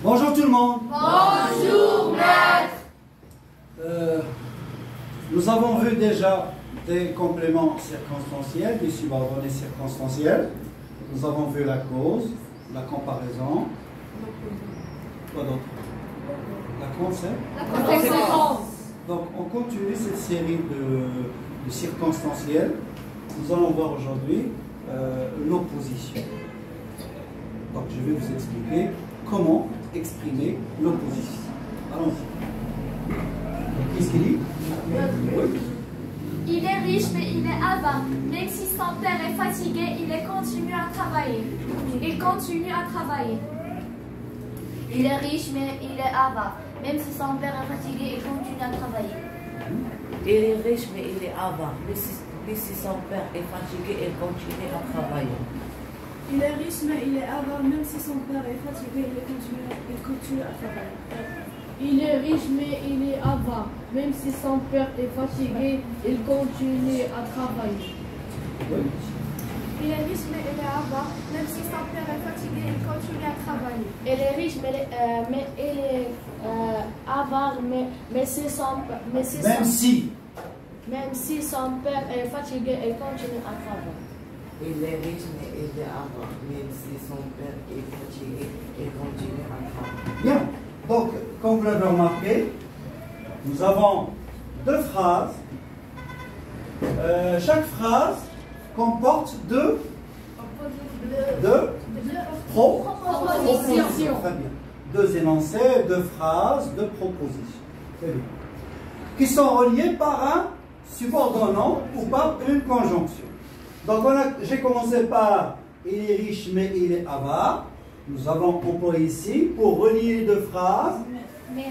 Bonjour tout le monde. Bonjour, maître. Nous avons vu déjà des compléments circonstanciels, des subordonnés circonstanciels. Nous avons vu la cause, la comparaison. Quoi d'autre? La Conséquence. Donc on continue cette série de circonstanciels. Nous allons voir aujourd'hui l'opposition. Donc je vais vous expliquer comment exprimer l'opposition. Allons-y. Qu'est-ce qu'il dit? Oui. Il est riche, mais il est avare. Même si son père est fatigué, il continue à travailler. Il continue à travailler. Il est riche, mais il est avare. Même si son père est fatigué, il continue à travailler. Il est riche, mais il est avare. Mais si son père est fatigué, il continue à travailler. Il est riche, mais il est avare. Même si son père est fatigué, il continue à travailler. Il est riche, mais il est avare. Même si son père est fatigué, il continue à travailler. Il est riche, mais il est avare. Même si son père est fatigué, il continue à travailler. Il est riche, mais il est avare. Même si son père est fatigué, il continue à travailler. Il est riche, mais il est avare. Même si son père est fatigué, il continue à travailler. Bien. Donc, comme vous l'avez remarqué, nous avons deux phrases. Chaque phrase comporte deux propositions. Très bien. Deux énoncés, deux phrases, deux propositions. Très bien. Qui sont reliées par un subordonnant ou par une conjonction. Donc, j'ai commencé par « il est riche, mais il est avare ». Nous avons employé ici, pour relier les deux phrases, une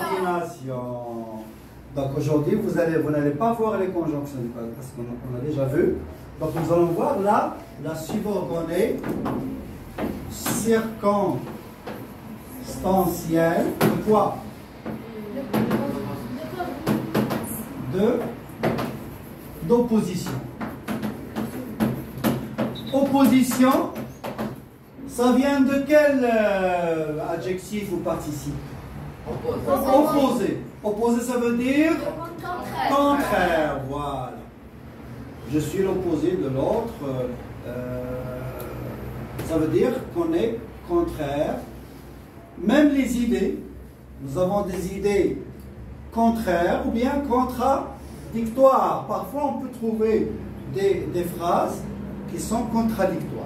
coordination. Donc aujourd'hui, vous n'allez pas voir les conjonctions, parce qu'on a déjà vu. Donc nous allons voir là la subordonnée circonstancielle de quoi? D'opposition. Opposition, ça vient de quel adjectif ou participe? Opposé. Opposé, ça veut dire contraire. Voilà. Je suis l'opposé de l'autre. Ça veut dire qu'on est contraire. Même les idées, nous avons des idées contraires ou bien contradictoires. Parfois, on peut trouver des phrases qui sont contradictoires,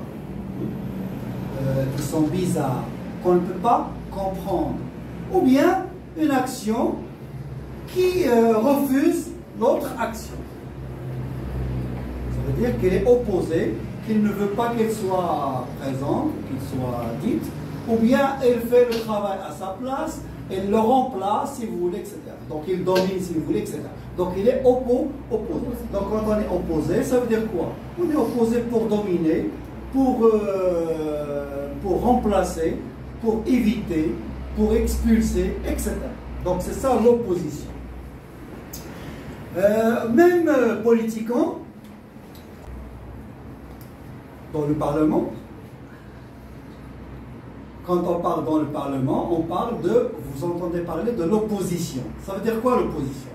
qui sont bizarres, qu'on ne peut pas comprendre. Ou bien une action qui refuse l'autre action. Ça veut dire qu'elle est opposée, qu'il ne veut pas qu'elle soit présente, qu'elle soit dite, ou bien elle fait le travail à sa place, elle le remplace si vous voulez, etc. Donc il domine si vous voulez, etc. Donc il est opposé. Donc quand on est opposé, ça veut dire quoi? On est opposé pour dominer, pour remplacer, pour éviter, pour expulser, etc. Donc c'est ça l'opposition. Même politiquement, dans le Parlement, quand on parle dans le Parlement, on parle de, vous entendez parler de l'opposition. Ça veut dire quoi l'opposition?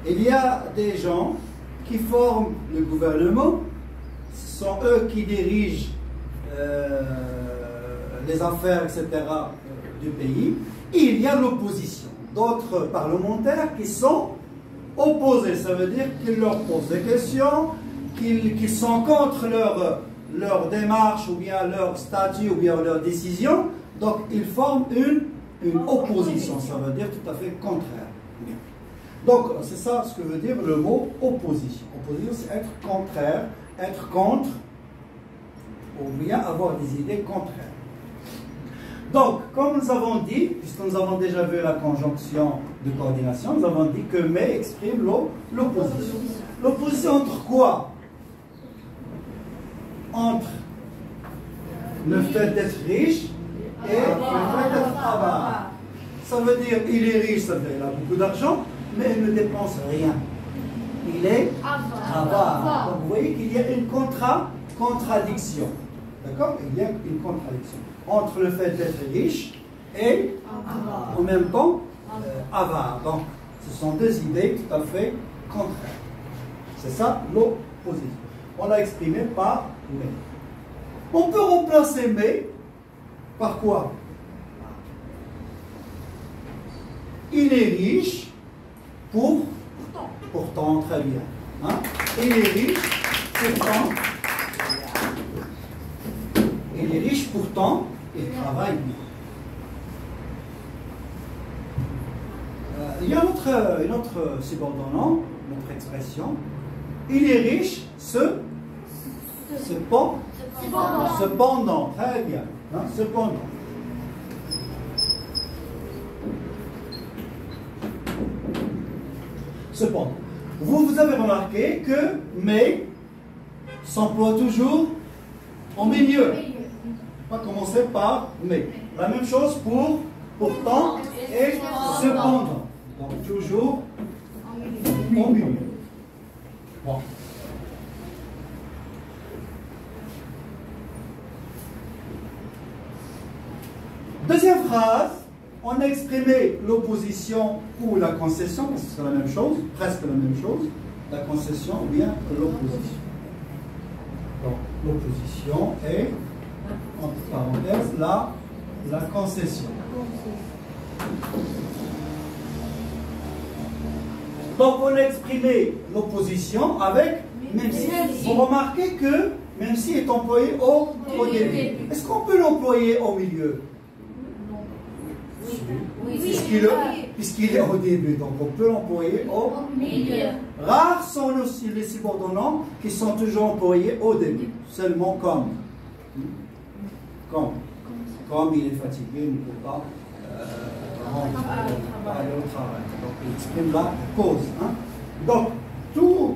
Il y a des gens qui forment le gouvernement, ce sont eux qui dirigent les affaires, etc. du pays, et il y a l'opposition. D'autres parlementaires qui sont opposés, ça veut dire qu'ils leur posent des questions, qu'ils sont contre leur démarche ou bien leur statut ou bien leur décision, donc ils forment une opposition, ça veut dire tout à fait contraire. Bien. Donc c'est ça ce que veut dire le mot opposition. Opposition, c'est être contraire, être contre, ou bien avoir des idées contraires. Donc, comme nous avons dit, puisque nous avons déjà vu la conjonction de coordination, nous avons dit que mais exprime l'opposition. L'opposition entre quoi? Entre le fait d'être riche et le fait d'être avare. Ça veut dire il est riche, ça veut dire il a beaucoup d'argent, mais il ne dépense rien. Il est avare. Donc vous voyez qu'il y a une contradiction. D'accord? Il y a une contradiction entre le fait d'être riche et en même temps avare. Donc ce sont deux idées tout à fait contraires. C'est ça l'opposition. On l'a exprimé par mais. On peut remplacer mais par quoi? Il est riche pourtant, très bien. Hein? Il est riche pourtant. Il est riche pourtant, il travaille bien. Il y a une autre subordonnant, notre expression. Il est riche cependant, très bien. Hein? Cependant, vous avez remarqué que mais s'emploie toujours au milieu. On va commencer par mais. La même chose pour pourtant et cependant. Donc toujours au milieu. Bon. Deuxième phrase, on a exprimé l'opposition ou la concession, parce que c'est la même chose, presque la même chose, la concession ou bien l'opposition. Donc l'opposition est, entre parenthèses, la concession. Donc on a exprimé l'opposition avec même si. Vous remarquez que même si est employé au début. Est-ce qu'on peut l'employer au milieu? Puisqu'il est au début, donc on peut l'employer au milieu. Rares sont aussi les subordonnants qui sont toujours employés au début, seulement comme. Comme il est fatigué, il ne peut pas aller au travail. Donc il exprime la cause. Hein? Donc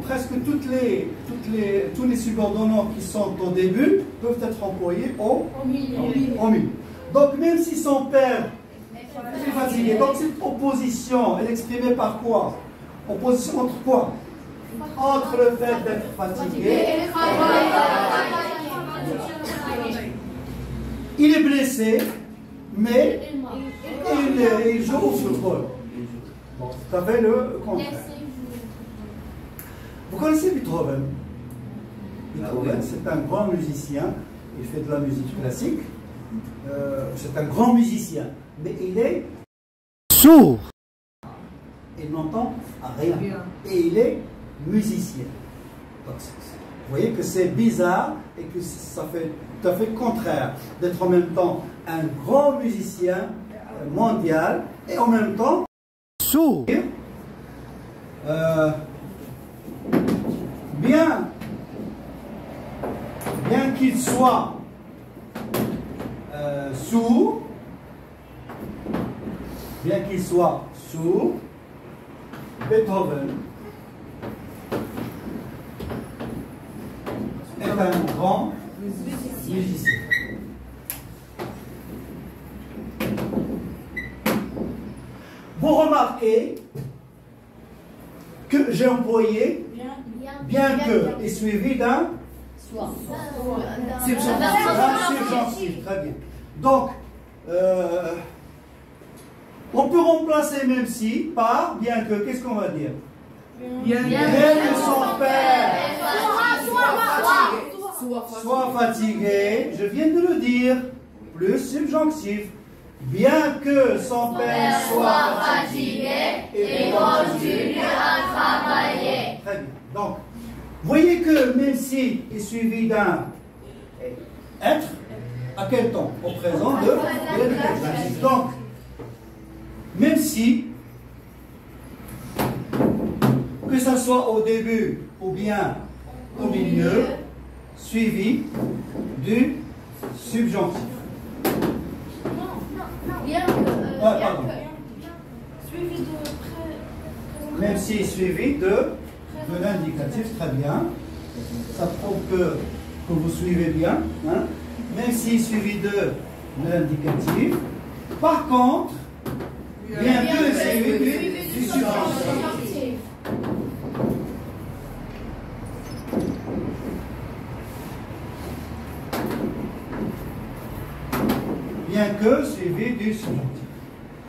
presque tous les subordonnants qui sont au début peuvent être employés au milieu. Donc même si son père est fatigué, donc cette opposition, elle est exprimée par quoi? Opposition entre quoi? Entre le fait d'être fatigué et le travail. Il est blessé, mais il joue au football. Bon, tout à fait le contraire. Vous connaissez Beethoven? Beethoven, c'est un grand musicien. Il fait de la musique classique. C'est un grand musicien. Mais il est sourd. Il n'entend rien. Et il est musicien. Donc, vous voyez que c'est bizarre et que ça fait tout à fait contraire d'être en même temps un grand musicien mondial et en même temps sourd. Bien qu'il soit sourd, Beethoven est un grand musicien. Vous remarquez que j'ai employé bien que est suivi d'un subjonctif. Très bien. Donc, on peut remplacer même si par bien que. Qu'est-ce qu'on va dire? Bien que son père soit fatigué, je viens de le dire, plus subjonctif. Bien que son père soit fatigué et continue à travailler. Très bien. Donc, voyez que même si est suivi d'un être, à quel temps? Au présent de l'indicatif. Donc, même si, que ce soit au début ou bien au milieu, suivi du subjonctif. Même si suivi de l'indicatif, très bien. Ça prouve que vous suivez bien. Hein? Même même si suivi de l'indicatif. Par contre, bien que suivi du subjonctif. Bien que suivi du subjonctif.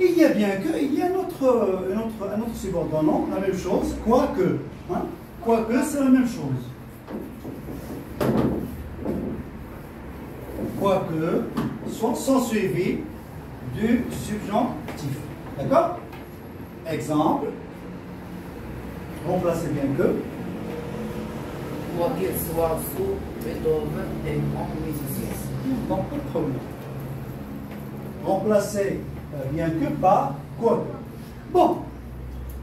Il y a bien que, il y a un autre subordonnant, la même chose, quoique. Hein? Quoique, c'est la même chose. Quoique sont suivis du subjonctif. D'accord? Exemple. Remplacez bien que. Quoi qu'il soit sous Beethoven et en musicien. Non, pas de problème. Remplacez bien que par quoique. Bon.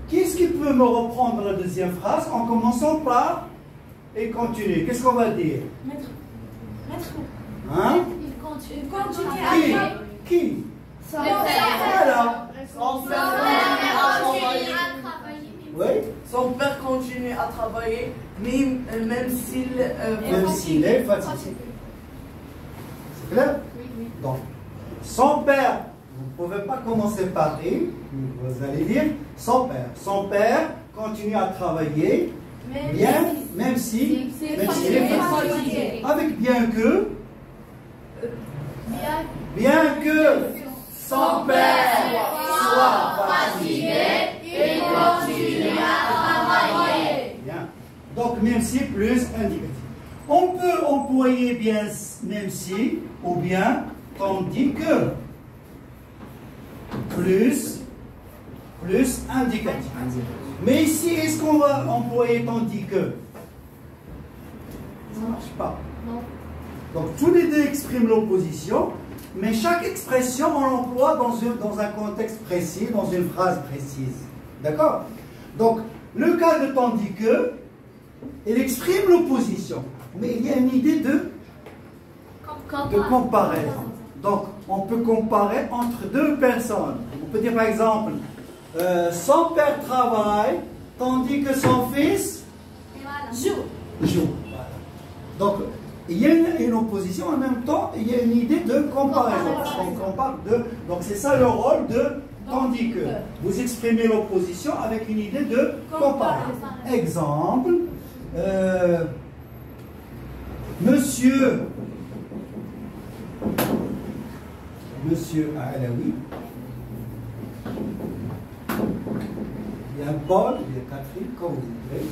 Qui est-ce qui peut me reprendre la deuxième phrase en commençant par et continuer? Qu'est-ce qu'on va dire? Maître. Hein? Il continue à Qui? Son Voilà. Son père continue à travailler. Oui? Son père continue à travailler, même s'il est fatigué. C'est clair? Donc, son père, vous ne pouvez pas commencer par il, vous allez dire son père. Son père continue à travailler, même s'il est fatigué. Avec bien que son père soit fatigué, il continue à travailler. Bien. Donc, même si plus indicatif. On peut employer bien même si ou bien tandis que plus indicatif. Mais ici, est-ce qu'on va employer tandis que? Ça ne marche pas. Non. Donc, tous les deux expriment l'opposition, mais chaque expression, on l'emploie dans un contexte précis, dans une phrase précise. D'accord? Donc, le cas de tandis que, il exprime l'opposition, mais il y a une idée de comparaison. Donc, on peut comparer entre deux personnes. On peut dire par exemple, son père travaille, tandis que son fils joue. Voilà. Donc, il y a une opposition, en même temps, il y a une idée de comparaison. On compare deux. Donc, c'est ça le rôle de tandis que. Vous exprimez l'opposition avec une idée de comparaison. Exemple, Monsieur Alaoui, il y a Paul, il y a Catherine, comme vous voulez.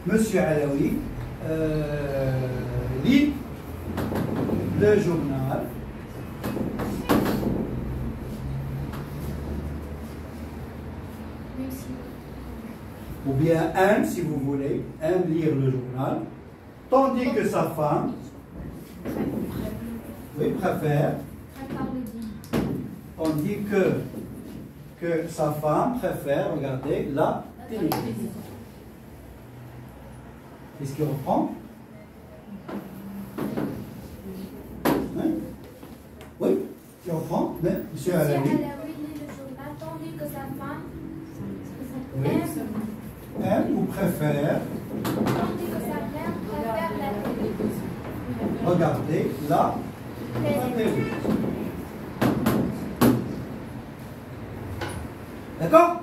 Monsieur Alaoui lit le journal. Ou bien aime, si vous voulez, aime lire le journal, tandis que sa femme préfère, tandis que sa femme préfère regarder la télévision. Qu'est-ce qu'il reprend? Hein? Oui, il reprend, mais monsieur Alaoui lit le journal, tandis que sa femme aime ou préfère tandis que sa mère préfère la télévision. regarder la télévision. D'accord?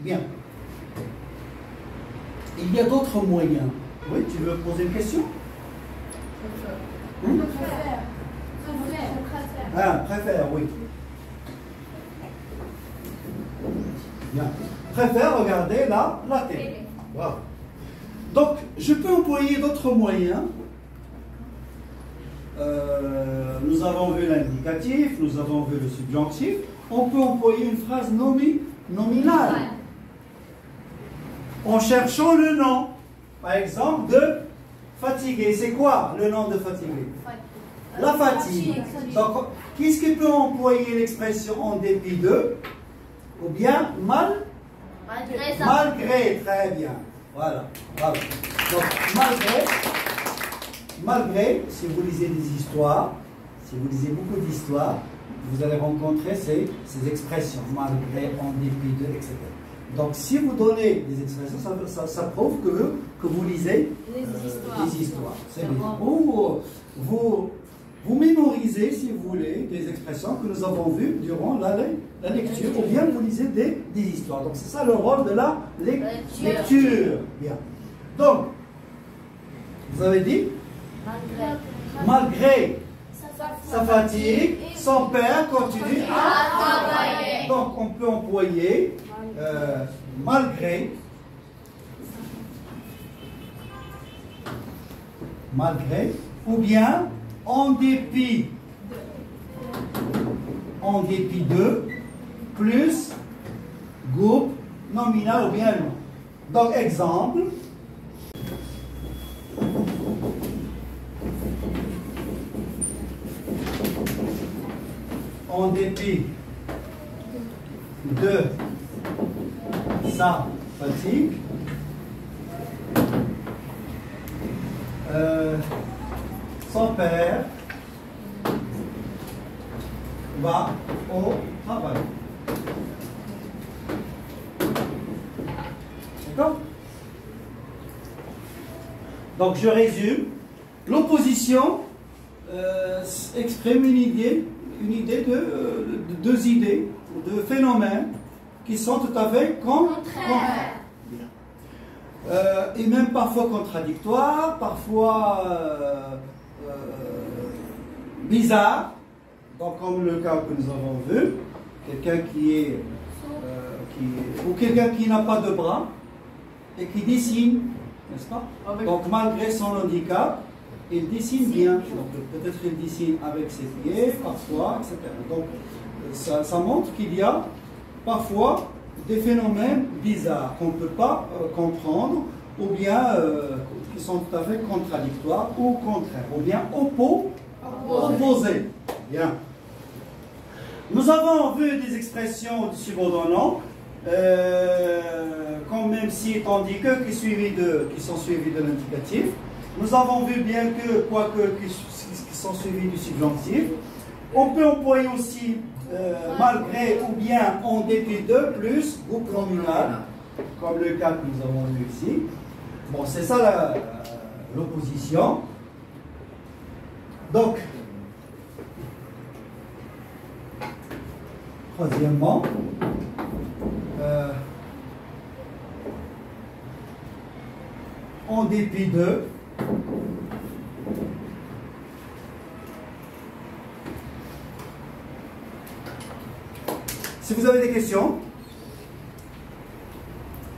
Bien. Il y a d'autres moyens. Oui, tu veux poser une question? Préfère, oui. Bien. Préfère regarder la télé. Wow. Donc, je peux employer d'autres moyens. Nous avons vu l'indicatif, nous avons vu le subjonctif. On peut employer une phrase nominale en cherchant le nom. Par exemple, de fatigué. C'est quoi le nom de fatigué? La fatigue. Donc, qu'est-ce qui peut employer l'expression en dépit de? Ou bien malgré, très bien. Voilà. Donc, malgré, si vous lisez des histoires, si vous lisez beaucoup d'histoires, vous allez rencontrer ces expressions, malgré, en dépit de, etc. Donc, si vous donnez des expressions, ça prouve que vous lisez des histoires. C'est bien. Ou vous vous mémorisez, si vous voulez, des expressions que nous avons vues durant la lecture, ou bien vous lisez des histoires. Donc c'est ça le rôle de la lecture. Bien. Donc, vous avez dit, malgré sa fatigue, son père continue à travailler. Donc on peut employer malgré, ou bien en dépit de, plus groupe nominal ou bien allemand. Donc exemple, en dépit de sa fatigue, son père va au travail. D'accord? Donc je résume. L'opposition exprime une idée de deux idées, de phénomènes qui sont tout à fait contraires. Et même parfois contradictoires, parfois bizarres. Donc, comme le cas que nous avons vu, quelqu'un ou quelqu'un qui n'a pas de bras et qui dessine, n'est-ce pas? Donc, malgré son handicap, il dessine bien. Donc, peut-être qu'il dessine avec ses pieds, parfois, etc. Donc, ça montre qu'il y a parfois des phénomènes bizarres qu'on ne peut pas comprendre, ou bien qui sont tout à fait contradictoires ou contraires, ou bien opposés. Bien. Nous avons vu des expressions de subordonnants, comme même si, tandis que, qui sont suivis de l'indicatif. Nous avons vu bien que, quoique, qui sont suivis du subjonctif. On peut employer aussi malgré ou bien en dépit de plus groupe nominal, comme le cas que nous avons vu ici. Bon, c'est ça l'opposition. Donc, troisièmement, en dépit de, si vous avez des questions,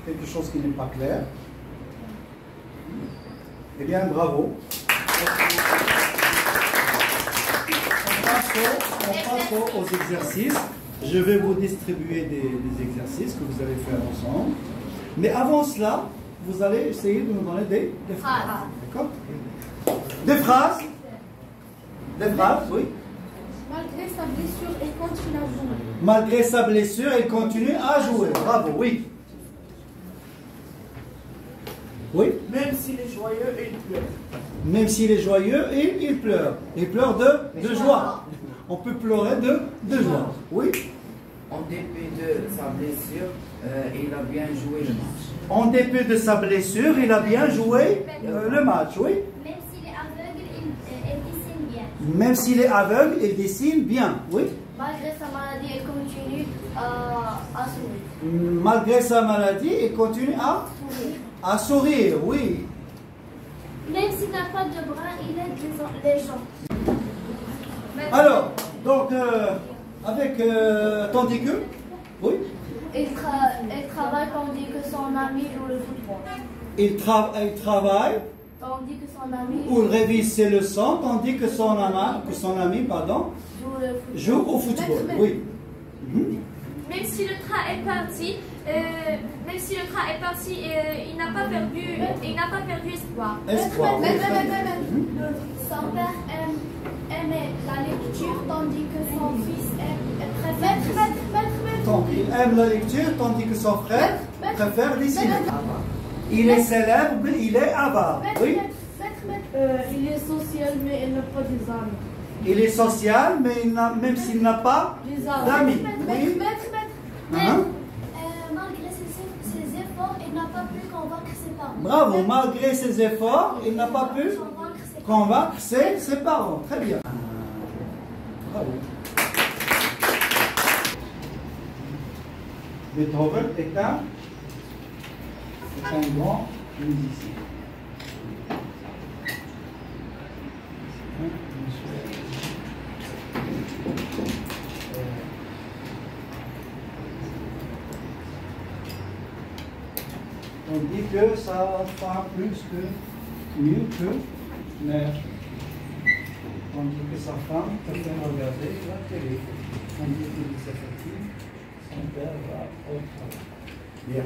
quelque chose qui n'est pas clair, eh bien bravo. On passe aux exercices. Je vais vous distribuer des exercices que vous allez faire ensemble. Mais avant cela, vous allez essayer de nous donner des phrases. D'accord? Des phrases. Des phrases, oui. Malgré sa blessure, il continue à jouer. Malgré sa blessure, il continue à jouer. Bravo, oui. Oui. Même s'il est joyeux, il pleure. Même s'il est joyeux, il pleure. Il pleure de joie. On peut pleurer de joie. Oui. En dépit de sa blessure, il a bien joué le match. En dépit de sa blessure, il a bien joué le match, oui. Même s'il est aveugle, il dessine bien. Même s'il est aveugle, il dessine bien, oui. Malgré sa maladie, il continue à sourire. Malgré sa maladie, il continue à sourire, oui. Même s'il n'a pas de bras, il aide les gens. Alors, donc, avec tandis que, oui. Il travaille tandis que son ami joue le football. Il travaille Tandis que son ami ou il révise ses leçons, tandis que son ami joue au football, oui. Même si le train est parti, il n'a pas perdu espoir. Espoir. Oui. Son père aimait la lecture tandis que son fils préfère. Donc, il aime la lecture, tandis que son frère préfère dessiner. Il est célèbre, il est avare. Oui. Il est social, mais il n'a pas des amis. Il est social, mais même s'il n'a pas d'amis. Oui. Malgré ses efforts, il n'a pas pu convaincre ses parents. Bravo, malgré ses efforts, il n'a pas pu convaincre ses parents. Très bien. Bravo. Beethoven est un grand musicien. On dit que sa femme mieux que mère. On dit que sa femme peut faire regarder la télé. On dit qu'il est fatigué, son père va au travail. Bien.